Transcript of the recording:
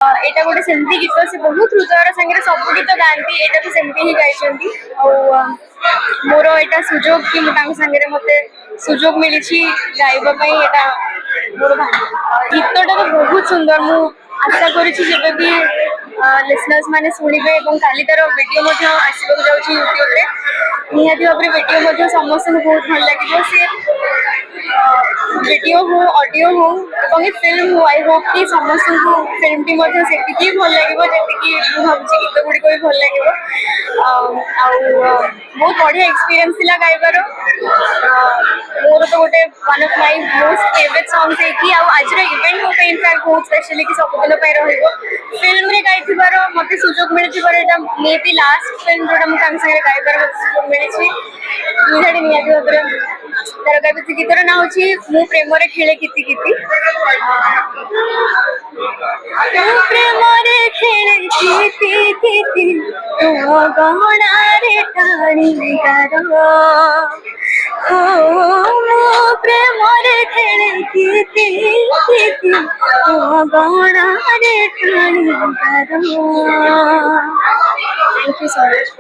एटा गोटे सेमती गीत से बहुत हृदय संगे सब गीत गाँती एटा भी सेमती ही गाई मोर एटा सुजोग कि संगे मते सुजोग मिली गाइबापी एटा मोर भाग्य। गीतटा तो बहुत सुंदर मु आशा करी भी लिसनर्स माने शुणिबे काली तार वीडियो आसबाक जाऊँ यूट्यूब रे निहाती भाव में वीडियो समस्त बहुत भल लगे सी वीडियो हो ऑडियो हो और फिल्म हो आई होप कि समस्त को फिल्म टी से भल लगे जी भावी गीत गुड़िक भी भल लगे बहुत बढ़िया एक्सपीरियंस थिला गाइबार मोर तो गोटे one of my most favourite songs है कि आज इवेंट हो इनफैक्ट बहुत स्पेशली कि सब दिन रहिबो फिल्म रे गाइथिबार मते सुजोग मिलजिबार एटा मे बी लास्ट फिल्म जोटा मु तांग संगे गाइबार मते सुजोग मिलिछि दुइहाडी नियाती भाबरे तार गाइबे गीतर ना होछि मु प्रेम रे खेले किति किति तू प्रेम रे खेले किति किति तू गहना रे टाणी गारो हो प्रेम रे खेले किति किति तू गहना रे टाणी गारो। Thank you so much.